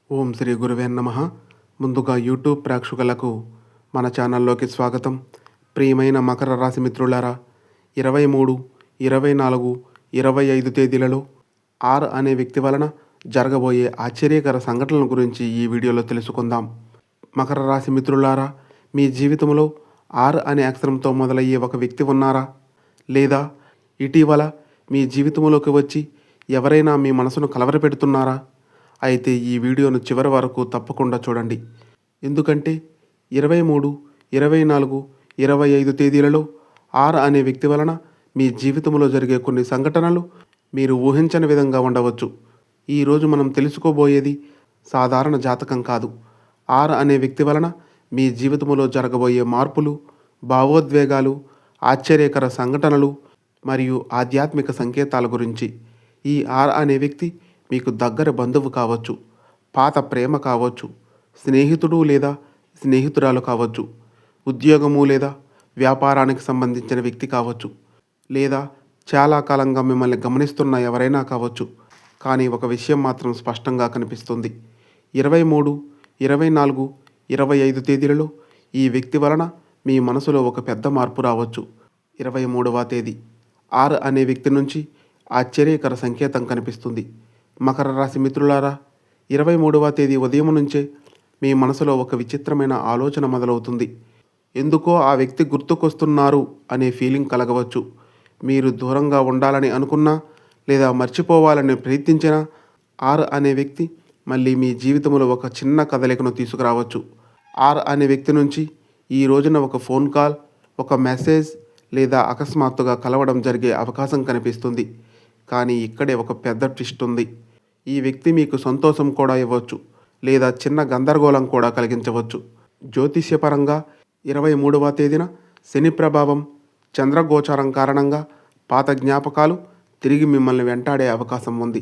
ఓం శ్రీ గురువే నమః. ముందుగా యూట్యూబ్ ప్రేక్షకులకు మన ఛానల్లోకి స్వాగతం. ప్రియమైన మకర రాశి మిత్రులారా, 23, 24, 25 తేదీలలో ఆర్ అనే వ్యక్తి వలన జరగబోయే ఆశ్చర్యకర సంఘటనల గురించి ఈ వీడియోలో తెలుసుకుందాం. మకర రాశి మిత్రులారా, మీ జీవితంలో ఆర్ అనే అక్షరంతో మొదలయ్యే ఒక వ్యక్తి ఉన్నారా? లేదా ఇటీవల మీ జీవితంలోకి వచ్చి ఎవరైనా మీ మనసును కలవరపెడుతున్నారా? అయితే ఈ వీడియోను చివరి వరకు తప్పకుండా చూడండి. ఎందుకంటే 23, 24, 25 తేదీలలో ఆర్ అనే వ్యక్తి వలన మీ జీవితంలో జరిగే కొన్ని సంఘటనలు మీరు ఊహించని విధంగా ఉండవచ్చు. ఈరోజు మనం తెలుసుకోబోయేది సాధారణ జాతకం కాదు. ఆర్ అనే వ్యక్తి వలన మీ జీవితంలో జరగబోయే మార్పులు, భావోద్వేగాలు, ఆశ్చర్యకర సంఘటనలు మరియు ఆధ్యాత్మిక సంకేతాల గురించి. ఈ ఆర్ అనే వ్యక్తి మీకు దగ్గర బంధువు కావచ్చు, పాత ప్రేమ కావచ్చు, స్నేహితుడు లేదా స్నేహితురాలు కావచ్చు, ఉద్యోగము లేదా వ్యాపారానికి సంబంధించిన వ్యక్తి కావచ్చు, లేదా చాలా కాలంగా మిమ్మల్ని గమనిస్తున్న ఎవరైనా కావచ్చు. కానీ ఒక విషయం మాత్రం స్పష్టంగా కనిపిస్తుంది. 23, 24, 25 తేదీలలో ఈ వ్యక్తి వలన మీ మనసులో ఒక పెద్ద మార్పు రావచ్చు. 23వ తేదీ ఆర్ అనే వ్యక్తి నుంచి ఆశ్చర్యకర సంకేతం కనిపిస్తుంది. మకర రాశి మిత్రులారా, 23వ తేదీ ఉదయం నుంచే మీ మనసులో ఒక విచిత్రమైన ఆలోచన మొదలవుతుంది. ఎందుకో ఆ వ్యక్తి గుర్తుకొస్తున్నారు అనే ఫీలింగ్ కలగవచ్చు. మీరు దూరంగా ఉండాలని అనుకున్నా లేదా మర్చిపోవాలని ప్రయత్నించినా ఆర్ అనే వ్యక్తి మళ్ళీ మీ జీవితంలో ఒక చిన్న కదలికను తీసుకురావచ్చు. ఆర్ అనే వ్యక్తి నుంచి ఈ రోజున ఒక ఫోన్ కాల్, ఒక మెసేజ్ లేదా అకస్మాత్తుగా కలవడం జరిగే అవకాశం కనిపిస్తుంది. కానీ ఇక్కడే ఒక పెద్ద ట్విస్ట్ ఉంది. ఈ వ్యక్తి మీకు సంతోషం కూడా ఇవ్వచ్చు, లేదా చిన్న గందరగోళం కూడా కలిగించవచ్చు. జ్యోతిష్యపరంగా 23వ తేదీన శని ప్రభావం, చంద్రగోచారం కారణంగా పాత జ్ఞాపకాలు తిరిగి మిమ్మల్ని వెంటాడే అవకాశం ఉంది.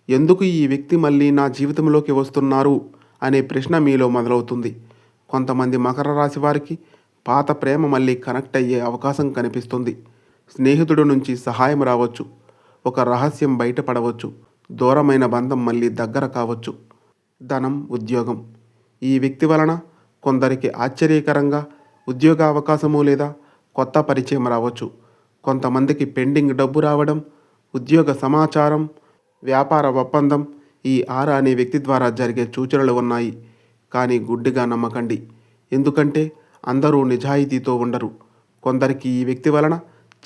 ఎందుకు ఈ వ్యక్తి మళ్ళీ నా జీవితంలోకి వస్తున్నారు అనే ప్రశ్న మీలో మొదలవుతుంది. కొంతమంది మకర రాశి వారికి పాత ప్రేమ మళ్ళీ కనెక్ట్ అయ్యే అవకాశం కనిపిస్తుంది. స్నేహితుడి నుంచి సహాయం రావచ్చు, ఒక రహస్యం బయటపడవచ్చు, దూరమైన బంధం మళ్ళీ దగ్గర కావచ్చు. ధనం, ఉద్యోగం. ఈ వ్యక్తి వలన కొందరికి ఆశ్చర్యకరంగా ఉద్యోగ అవకాశము లేదా కొత్త పరిచయం రావచ్చు. కొంతమందికి పెండింగ్ డబ్బు రావడం, ఉద్యోగ సమాచారం, వ్యాపార ఒప్పందం ఈ ఆర్ అనే వ్యక్తి ద్వారా జరిగే సూచనలు ఉన్నాయి. కానీ గుడ్డిగా నమ్మకండి. ఎందుకంటే అందరూ నిజాయితీతో ఉండరు. కొందరికి ఈ వ్యక్తి వలన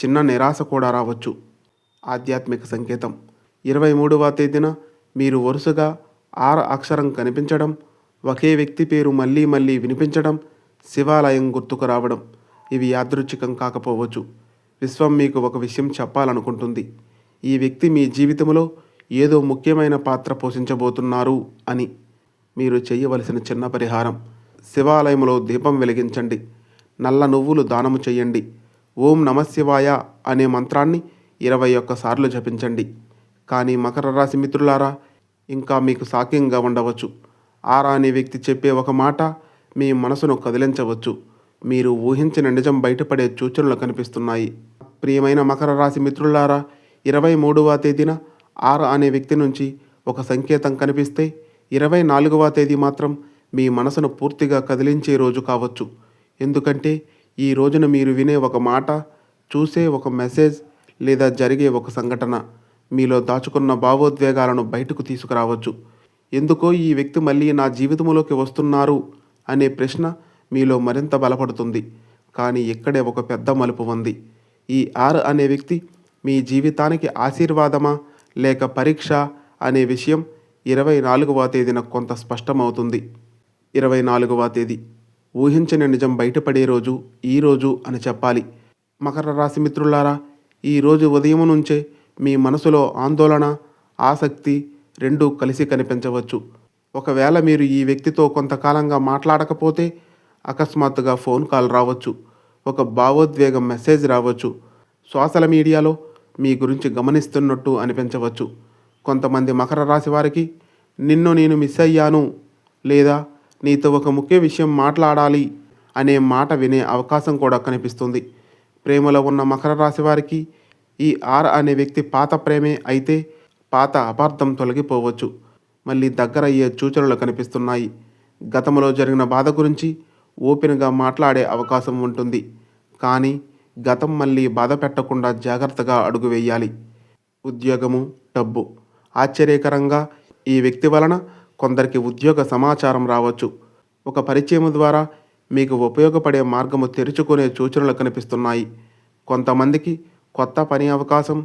చిన్న నిరాశ కూడా రావచ్చు. ఆధ్యాత్మిక సంకేతం. 23వ తేదీన మీరు వరుసగా ఆర్ అక్షరం కనిపించడం, ఒకే వ్యక్తి పేరు మళ్ళీ మళ్ళీ వినిపించడం, శివాలయం గుర్తుకు రావడం ఇవి యాదృచ్ఛికం కాకపోవచ్చు. విశ్వం మీకు ఒక విషయం చెప్పాలనుకుంటుంది. ఈ వ్యక్తి మీ జీవితంలో ఏదో ముఖ్యమైన పాత్ర పోషించబోతున్నారు అని. మీరు చేయవలసిన చిన్న పరిహారం: శివాలయంలో దీపం వెలిగించండి, నల్ల నువ్వులు దానము చేయండి, ఓం నమశివాయ అనే మంత్రాన్ని 21 సార్లు జపించండి. కానీ మకర రాశి మిత్రులారా, ఇంకా మీకు సాక్యంగా ఉండవచ్చు. ఆర్ అనే వ్యక్తి చెప్పే ఒక మాట మీ మనసును కదిలించవచ్చు. మీరు ఊహించిన నిజం బయటపడే సూచనలు కనిపిస్తున్నాయి. ప్రియమైన మకర రాశి మిత్రులారా, 23వ తేదీన ఆర్ అనే వ్యక్తి నుంచి ఒక సంకేతం కనిపిస్తే 24వ తేదీ మాత్రం మీ మనసును పూర్తిగా కదిలించే రోజు కావచ్చు. ఎందుకంటే ఈ రోజున మీరు వినే ఒక మాట, చూసే ఒక మెసేజ్ లేదా జరిగే ఒక సంఘటన మీలో దాచుకున్న భావోద్వేగాలను బయటకు తీసుకురావచ్చు. ఎందుకో ఈ వ్యక్తి మళ్ళీ నా జీవితంలోకి వస్తున్నారు అనే ప్రశ్న మీలో మరింత బలపడుతుంది. కానీ ఇక్కడే ఒక పెద్ద మలుపు ఉంది. ఈ ఆర్ అనే వ్యక్తి మీ జీవితానికి ఆశీర్వాదమా లేక పరీక్ష అనే విషయం 24వ తేదీన కొంత స్పష్టమవుతుంది. 24వ తేదీ ఊహించని నిజం బయటపడే రోజు ఈ రోజు అని చెప్పాలి. మకర రాశి మిత్రులారా, ఈ రోజు ఉదయం నుంచే మీ మనసులో ఆందోళన, ఆసక్తి రెండూ కలిసి కనిపించవచ్చు. ఒకవేళ మీరు ఈ వ్యక్తితో కొంతకాలంగా మాట్లాడకపోతే అకస్మాత్తుగా ఫోన్ కాల్ రావచ్చు, ఒక భావోద్వేగం మెసేజ్ రావచ్చు, సోషల్ మీడియాలో మీ గురించి గమనిస్తున్నట్టు అనిపించవచ్చు. కొంతమంది మకర రాశి వారికి నిన్ను నేను మిస్ అయ్యాను లేదా నీతో ఒక ముఖ్య విషయం మాట్లాడాలి అనే మాట వినే అవకాశం కూడా కనిపిస్తుంది. ప్రేమలో ఉన్న మకర రాశి వారికి ఈ ఆర్ అనే వ్యక్తి పాత ప్రేమే అయితే పాత అపార్థం తొలగిపోవచ్చు. మళ్ళీ దగ్గరయ్యే సూచనలు కనిపిస్తున్నాయి. గతంలో జరిగిన బాధ గురించి ఓపెన్గా మాట్లాడే అవకాశం ఉంటుంది. కానీ గతం మళ్ళీ బాధ పెట్టకుండా జాగ్రత్తగా అడుగు వేయాలి. ఉద్యోగము, డబ్బు. ఆశ్చర్యకరంగా ఈ వ్యక్తి వలన కొందరికి ఉద్యోగ సమాచారం రావచ్చు. ఒక పరిచయం ద్వారా మీకు ఉపయోగపడే మార్గము తెరుచుకునే సూచనలు కనిపిస్తున్నాయి. కొంతమందికి కొత్త పని అవకాశం,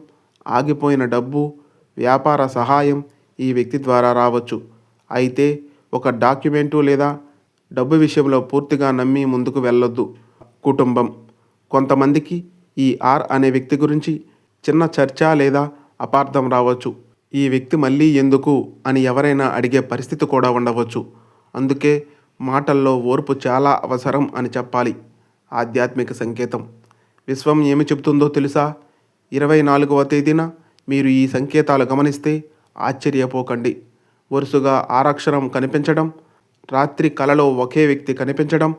ఆగిపోయిన డబ్బు, వ్యాపార సహాయం ఈ వ్యక్తి ద్వారా రావచ్చు. అయితే ఒక డాక్యుమెంటు లేదా డబ్బు విషయంలో పూర్తిగా నమ్మి ముందుకు వెళ్ళొద్దు. కుటుంబం. కొంతమందికి ఈ ఆర్ అనే వ్యక్తి గురించి చిన్న చర్చ లేదా అపార్థం రావచ్చు. ఈ వ్యక్తి మళ్ళీ ఎందుకు అని ఎవరైనా అడిగే పరిస్థితి కూడా ఉండవచ్చు. అందుకే మాటల్లో ఓర్పు చాలా అవసరం అని చెప్పాలి. ఆధ్యాత్మిక సంకేతం. విశ్వం ఏమి చెబుతుందో తెలుసా? 24వ తేదీన మీరు ఈ సంకేతాలు గమనిస్తే ఆశ్చర్యపోకండి. వరుసగా ఆరక్షరం కనిపించడం, రాత్రి కలలో ఒకే వ్యక్తి కనిపించడం,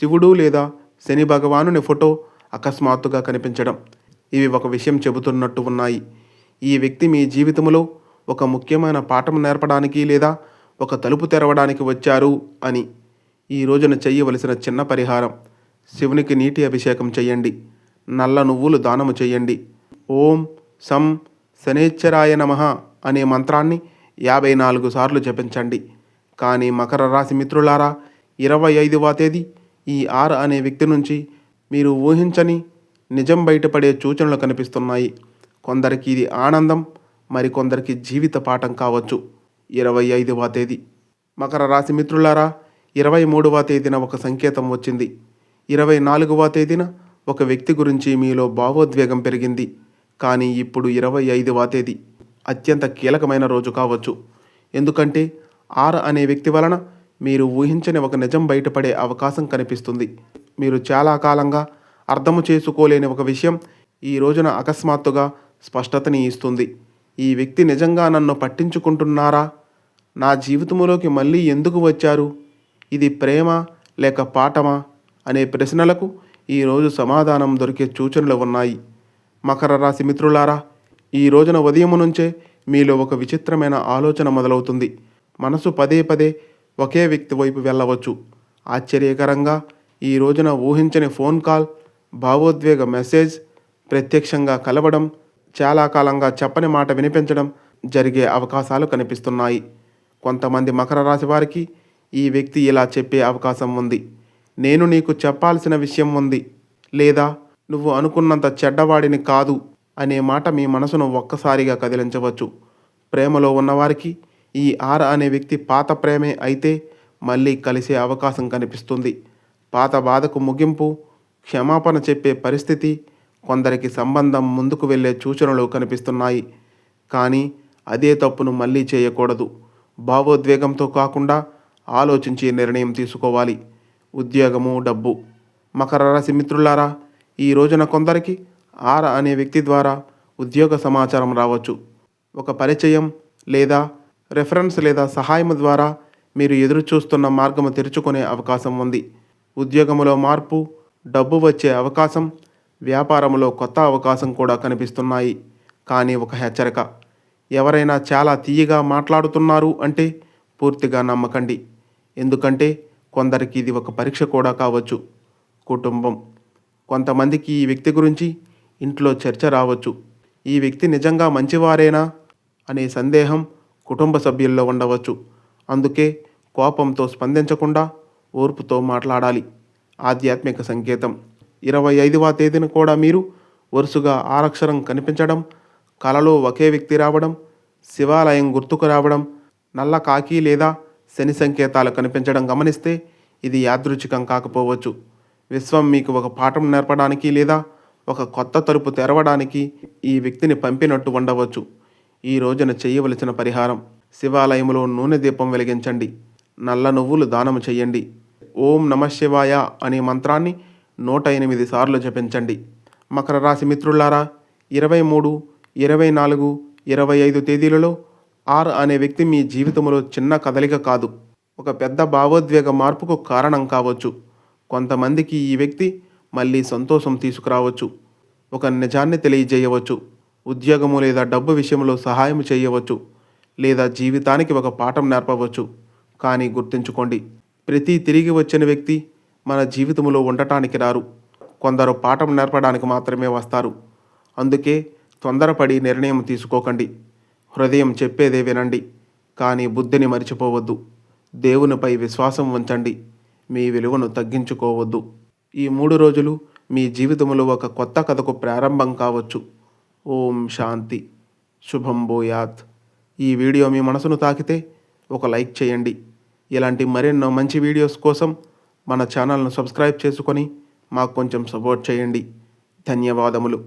శివుడు లేదా శని భగవానుని ఫోటో అకస్మాత్తుగా కనిపించడం. ఇవి ఒక విషయం చెబుతున్నట్టు ఉన్నాయి. ఈ వ్యక్తి మీ జీవితంలో ఒక ముఖ్యమైన పాఠం నేర్పడానికి లేదా ఒక తలుపు తెరవడానికి వచ్చారు అని. ఈ రోజున చెయ్యవలసిన చిన్న పరిహారం: శివునికి నీటి అభిషేకం చేయండి. నల్ల నువ్వులు దానము చేయండి. ఓం సం శనేశ్వరాయ నమః అనే మంత్రాన్ని 54 సార్లు జపించండి. కానీ మకర రాశి మిత్రులారా, 25వ తేదీ ఈ ఆర్ అనే వ్యక్తి నుంచి మీరు ఊహించని నిజం బయటపడే సూచనలు కనిపిస్తున్నాయి. కొందరికి ఇది ఆనందం, మరికొందరికి జీవిత పాఠం కావచ్చు. 25వ తేదీ. మకర రాశి మిత్రులారా, 23వ తేదీన ఒక సంకేతం వచ్చింది. 24వ తేదీన ఒక వ్యక్తి గురించి మీలో భావోద్వేగం పెరిగింది. కానీ ఇప్పుడు 25వ తేదీ అత్యంత కీలకమైన రోజు కావచ్చు. ఎందుకంటే ఆర్ అనే వ్యక్తి వలన మీరు ఊహించని ఒక నిజం బయటపడే అవకాశం కనిపిస్తుంది. మీరు చాలా కాలంగా అర్థము చేసుకోలేని ఒక విషయం ఈ రోజున అకస్మాత్తుగా స్పష్టతని ఇస్తుంది. ఈ వ్యక్తి నిజంగా నన్ను పట్టించుకుంటున్నారా? నా జీవితంలోకి మళ్ళీ ఎందుకు వచ్చారు? ఇది ప్రేమ లేక పాఠమా అనే ప్రశ్నలకు ఈరోజు సమాధానం దొరికే సూచనలు ఉన్నాయి. మకర రాశి మిత్రులారా, ఈ రోజున ఉదయం నుంచే మీలో ఒక విచిత్రమైన ఆలోచన మొదలవుతుంది. మనసు పదే పదే ఒకే వ్యక్తి వైపు వెళ్ళవచ్చు. ఆశ్చర్యకరంగా ఈ రోజున ఊహించని ఫోన్ కాల్, భావోద్వేగ మెసేజ్, ప్రత్యక్షంగా కలవడం, చాలా కాలంగా చెప్పని మాట వినిపించడం జరిగే అవకాశాలు కనిపిస్తున్నాయి. కొంతమంది మకర రాశి వారికి ఈ వ్యక్తి ఇలా చెప్పే అవకాశం ఉంది: నేను నీకు చెప్పాల్సిన విషయం ఉంది, లేదా నువ్వు అనుకున్నంత చెడ్డవాడిని కాదు అనే మాట మీ మనసును ఒక్కసారిగా కదిలించవచ్చు. ప్రేమలో ఉన్నవారికి ఈ ఆర్ అనే వ్యక్తి పాత ప్రేమే అయితే మళ్ళీ కలిసే అవకాశం కనిపిస్తుంది. పాత బాధకు ముగింపు, క్షమాపణ చెప్పే పరిస్థితి, కొందరికి సంబంధం ముందుకు వెళ్ళే సూచనలు కనిపిస్తున్నాయి. కానీ అదే తప్పును మళ్ళీ చేయకూడదు. భావోద్వేగంతో కాకుండా ఆలోచించి నిర్ణయం తీసుకోవాలి. ఉద్యోగము, డబ్బు. మకర రాశి మిత్రులారా, ఈ రోజున కొందరికి ఆర్ అనే వ్యక్తి ద్వారా ఉద్యోగ సమాచారం రావచ్చు. ఒక పరిచయం లేదా రెఫరెన్స్ లేదా సహాయం ద్వారా మీరు ఎదురు చూస్తున్న మార్గము తెరుచుకునే అవకాశం ఉంది. ఉద్యోగములో మార్పు, డబ్బు వచ్చే అవకాశం, వ్యాపారంలో కొత్త అవకాశం కూడా కనిపిస్తున్నాయి. కానీ ఒక హెచ్చరిక: ఎవరైనా చాలా తీయగా మాట్లాడుతున్నారు అంటే పూర్తిగా నమ్మకండి. ఎందుకంటే కొందరికి ఇది ఒక పరీక్ష కూడా కావచ్చు. కుటుంబం. కొంతమందికి ఈ వ్యక్తి గురించి ఇంట్లో చర్చ రావచ్చు. ఈ వ్యక్తి నిజంగా మంచివారేనా అనే సందేహం కుటుంబ సభ్యుల్లో ఉండవచ్చు. అందుకే కోపంతో స్పందించకుండా ఓర్పుతో మాట్లాడాలి. ఆధ్యాత్మిక సంకేతం. 25వ తేదీన కూడా మీరు వరుసగా ఆరక్షరం కనిపించడం, కలలో ఒకే వ్యక్తి రావడం, శివాలయం గుర్తుకు రావడం, నల్ల కాకి లేదా శని సంకేతాలు కనిపించడం గమనిస్తే ఇది యాదృచ్ఛికం కాకపోవచ్చు. విశ్వం మీకు ఒక పాఠం నేర్పడానికి లేదా ఒక కొత్త తలుపు తెరవడానికి ఈ వ్యక్తిని పంపినట్టు ఉండవచ్చు. ఈ రోజున చేయవలసిన పరిహారం: శివాలయంలో నూనె దీపం వెలిగించండి. నల్ల నువ్వులు దానము చేయండి. ఓం నమఃశివాయ అనే మంత్రాన్ని 108 సార్లు జపించండి. మకర రాశి మిత్రులారా, 23, 24, 25 తేదీలలో ఆర్ అనే వ్యక్తి మీ జీవితంలో చిన్న కదలిక కాదు, ఒక పెద్ద భావోద్వేగ మార్పుకు కారణం కావచ్చు. కొంతమందికి ఈ వ్యక్తి మళ్ళీ సంతోషం తీసుకురావచ్చు, ఒక నిజాన్ని తెలియజేయవచ్చు, ఉద్యోగము లేదా డబ్బు విషయంలో సహాయం చేయవచ్చు, లేదా జీవితానికి ఒక పాఠం నేర్పవచ్చు. కానీ గుర్తుంచుకోండి, ప్రతి తిరిగి వచ్చిన వ్యక్తి మన జీవితంలో ఉండటానికి రారు. కొందరు పాఠం నేర్పడానికి మాత్రమే వస్తారు. అందుకే తొందరపడి నిర్ణయం తీసుకోకండి. హృదయం చెప్పేదే వినండి, కానీ బుద్ధిని మరిచిపోవద్దు. దేవునిపై విశ్వాసం ఉంచండి. మీ విలువను తగ్గించుకోవద్దు. ఈ 3 రోజులు మీ జీవితంలో ఒక కొత్త కథకు ప్రారంభం కావచ్చు. ఓం శాంతి. శుభం భూయాత్. ఈ వీడియో మీ మనసును తాకితే ఒక లైక్ చేయండి. ఇలాంటి మరెన్నో మంచి వీడియోస్ కోసం మన ఛానల్ను సబ్స్క్రైబ్ చేసుకొని మాకు కొంచెం సపోర్ట్ చేయండి. ధన్యవాదములు.